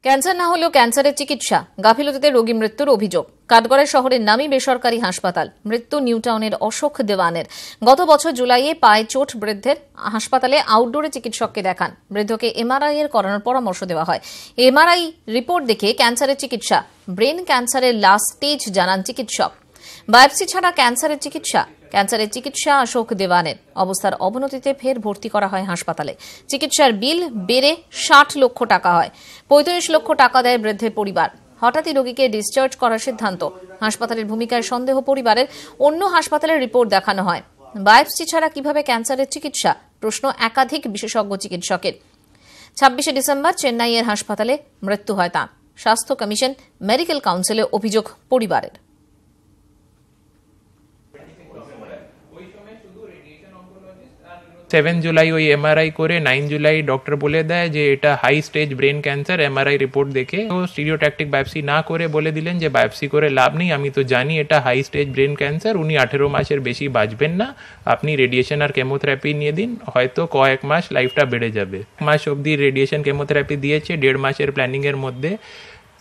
Cancer না হলেও ক্যান্সারের চিকিৎসা, গাফিলতিতে রোগী মৃত্যুর অভিযোগ। কাঠগড়ায় শহরের নামী বেসরকারি হাসপাতাল, মৃত্যু নিউটাউনের অশোক দেওয়ানের। গত বছর জুলাইয়ে পায়ে চোট বৃদ্ধের, হাসপাতালে আউটডোরে চিকিৎসককে দেখান। বৃদ্ধকে এমআরআই এর করানোর পরামর্শ দেওয়া হয়। এমআরআই রিপোর্ট দেখে ক্যান্সারের চিকিৎসা, ব্রেন ক্যান্সারের লাস্ট স্টেজ জানান চিকিৎসক। বায়োপসি ছাড়া ক্যান্সারের চিকিৎসা অশোক দেওয়ানের। অবস্থার অবনতিতে ফের ভর্তি করা হয় হাসপাতালে। চিকিৎসার বিল বেড়ে 60 লক্ষ টাকা হয়। 35 লক্ষ টাকা দেয় বৃদ্ধের পরিবার। হঠাৎই রোগীকে ডিসচার্জ করার সিদ্ধান্ত। হাসপাতালের ভূমিকায় সন্দেহ পরিবারের। অন্য হাসপাতালের রিপোর্ট দেখানো হয়। বায়োপসি ছাড়া কিভাবে ক্যান্সারের চিকিৎসা, প্রশ্ন একাধিক বিশেষজ্ঞ চিকিৎসকের। 26 ডিসেম্বর চেন্নাইয়ের হাসপাতালে মৃত্যু হয় তাঁর। স্বাস্থ্য কমিশন, মেডিকেল কাউন্সিলে অভিযোগ পরিবারের। 7 জুলাই ওই এমআরআই করে 9 জুলাই ডক্টর বলে দেয় যে এটা high stage brain cancer. MRI report দেখে ও স্টিরিওট্যাকটিক বায়োপসি না করে বলে দিলেন যে বায়োপসি করে লাভ নেই, আমি তো জানি এটা হাই স্টেজ ব্রেন ক্যান্সার, উনি 18 মাসের বেশি বাঁচবেন না, আপনি রেডিয়েশন আর কেমোথেরাপি নিয়ে দিন, হয়তো কয়েক মাস লাইফটা বেড়ে যাবে। মাস অবধি রেডিয়েশন কেমোথেরাপি দিয়েছে, 1.5 মাসের প্ল্যানিংয়ের মধ্যে।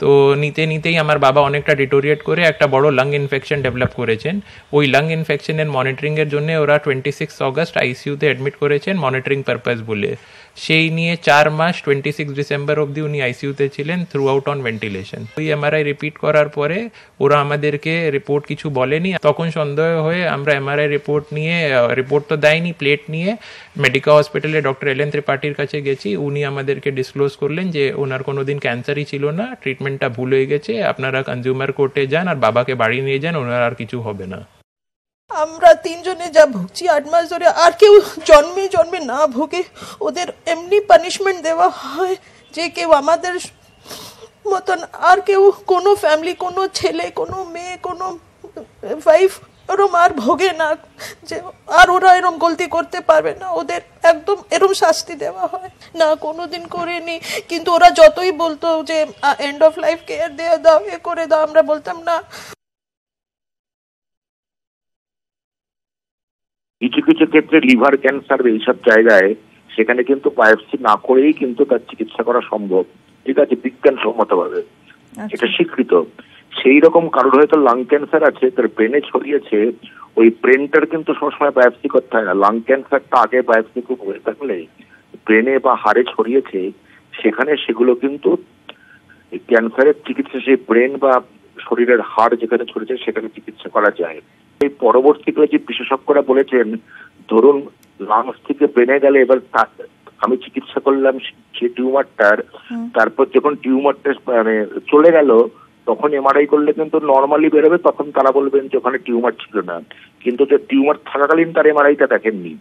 তো নিতেই আমার বাবা অনেকটা ডিটোরিয়েট করে একটা বড় লাং ইনফেকশন ডেভেলপ করেছেন। ওই লাং ইনফেকশনের মনিটরিংয়ের জন্য ওরা 26 অগস্ট আইসিইউতে অ্যাডমিট করেছেন মনিটরিং পারপাস বলে। সেই নিয়ে 4 মাস 26 ডিসেম্বর অবধি উনি আইসিইউতে ছিলেন, থ্রু আউট অন ভেন্টিলেশন। ওই এমআরআই রিপিট করার পরে ওরা আমাদেরকে রিপোর্ট কিছু বলেনি। তখন সন্দেহ হয়ে আমরা এমআরআই রিপোর্ট তো দেয়নি, প্লেট নিয়ে মেডিকা হসপিটালে ডক্টর এল এন ত্রিপাঠীর কাছে গেছি। উনি আমাদেরকে ডিসক্লোজ করলেন যে ওনার কোনোদিন ক্যান্সারই ছিল না, ট্রিটমেন্টটা ভুল হয়ে গেছে, আপনারা কনজিউমার কোর্টে যান আর বাবাকে বাড়ি নিয়ে যান, ওনার আর কিছু হবে না। আমরা 3 জনে যা ভুগছি 8 মাস ধরে, আর কেউ জন্মে জন্মে না ভুগে। ওদের এমনি পানিশমেন্ট দেওয়া হয় যে কেউ আমাদের মতন আর কেউ, কোনো ফ্যামিলি, কোনো ছেলে, কোনো মেয়ে, কোনো ওয়াইফ ওরম আর ভোগে না, যে আর ওরা এরম গলতি করতে পারবে না। ওদের একদম এরম শাস্তি দেওয়া হয় না, কোনোদিন করেনি। কিন্তু ওরা যতই বলতো যে এন্ড অফ লাইফ কেয়ার দিয়ে দাও, এ করে দাও, আমরা বলতাম না। কিছু কিছু ক্ষেত্রে লিভার ক্যান্সার এইসব জায়গায় সেখানে কিন্তু বায়োপসি না করেই কিন্তু তার চিকিৎসা করা সম্ভব, ঠিক আছে, বিজ্ঞানসম্মতভাবে এটা স্বীকৃত। সেই রকম কারোর হয়তো লাং ক্যান্সার আছে, তার ব্রেনে ছড়িয়েছে, ওই ব্রেনটার কিন্তু সবসময় বায়োপসি করতে হয় না। লাং ক্যান্সারটা আগে বায়োপসি খুব হয়ে থাকলে ব্রেনে বা হাড়ে ছড়িয়েছে, সেখানে সেগুলো কিন্তু ক্যান্সারের চিকিৎসা, সেই ব্রেন বা শরীরের হাড় যেখানে ছড়িয়েছে সেখানে চিকিৎসা করা যায়। এই পরবর্তীকালে যে বিশেষজ্ঞরা বলেছেন, ধরুন লাংস থেকে ব্রেনে গেলে এবার আমি চিকিৎসা করলাম সেই টিউমারটার, তারপর যখন টিউমারটা মানে চলে গেল তখন এমআরআই করলে কিন্তু নর্মালি বেরোবে, তখন তারা বলবেন যে ওখানে টিউমার ছিল না, কিন্তু যে টিউমার থাকাকালীন তার এমআরআইটা দেখেননি।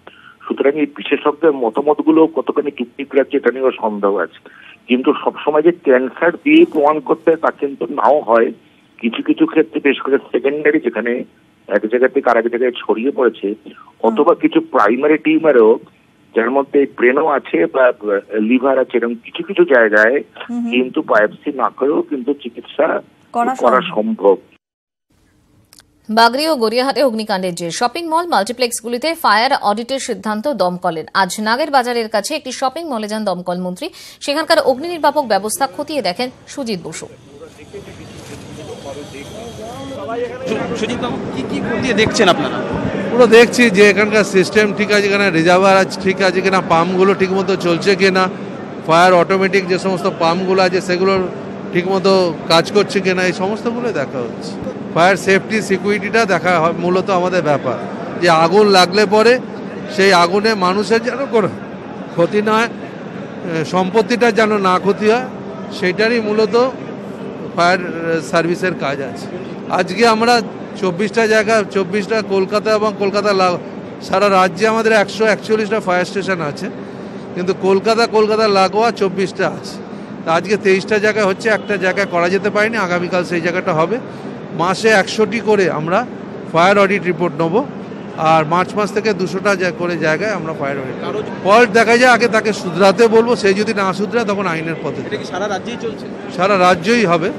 সুতরাং এই বিশেষজ্ঞের মতামতগুলো কতখানি যুক্তিগ্রাহ্য এটা নিয়েও সন্দেহ আছে। কিন্তু সবসময় যে ক্যান্সার দিয়ে প্রমাণ করতে তা কিন্তু নাও হয়। কিছু কিছু ক্ষেত্রে বিশেষ করে সেকেন্ডারি, যেখানে এক জায়গা থেকে আরেক জায়গায় ছড়িয়ে পড়েছে, অথবা কিছু প্রাইমারি টিউমারও যার মধ্যে ব্রেনও আছে বা লিভার আছে, এরকম কিছু কিছু জায়গায় কিন্তু বায়োপসি না করেও কিন্তু চিকিৎসা করা সম্ভব। বাগরি ও গড়িয়াহাটে অগ্নিকাণ্ডের যে শপিং মল, মাল্টিপ্লেক্সগুলিতে ফায়ার অডিটের সিদ্ধান্ত দমকলের। আজ নাগের বাজারের কাছে একটি শপিং মলে যান দমকল মন্ত্রী। সেখানকার অগ্নি নির্বাপক ব্যবস্থা খতিয়ে দেখেন সুজিত বসু। সুজিত বাবু, কি খতিয়ে দেখছেন আপনারা? পুরো দেখছি যে এখানকার সিস্টেম ঠিক আছে কিনা, রিজার্ভার ঠিক আছে কিনা, পাম্পগুলো ঠিকমতো চলছে কিনা, ফায়ার অটোমেটিক যে সমস্ত পাম্পগুলো আছে সেগুলোর ঠিকমতো কাজ করছে কিনা, এই সমস্তগুলো দেখা হচ্ছে। ফায়ার সেফটি সিকিউরিটিটা দেখা হয় মূলত আমাদের ব্যাপার, যে আগুন লাগলে পরে সেই আগুনে মানুষের যেন কোনো ক্ষতি না হয়, সম্পত্তিটা যেন না ক্ষতি হয়, সেইটারই মূলত ফায়ার সার্ভিসের কাজ আছে। আজকে আমরা 24টা জায়গা, 24টা কলকাতা এবং কলকাতা সারা রাজ্যে আমাদের 141টা ফায়ার স্টেশন আছে, কিন্তু কলকাতা লাগোয়া 24টা আছে। তা আজকে 23টা জায়গায় হচ্ছে, একটা জায়গায় করা যেতে পারেনি, আগামীকাল সেই জায়গাটা হবে। মাসে 100টি করে আমরা ফায়ার অডিট রিপোর্ট নেবো, আর মার্চ মাস থেকে 200টা করে জায়গায় আমরা ফায়ার অডিট। ফল্ট দেখা যায় আগে তাকে শুধরাতে বলবো, সেই যদি না শুধরায় তখন আইনের পথে। সারা রাজ্যেই চলছে? সারা রাজ্যই হবে।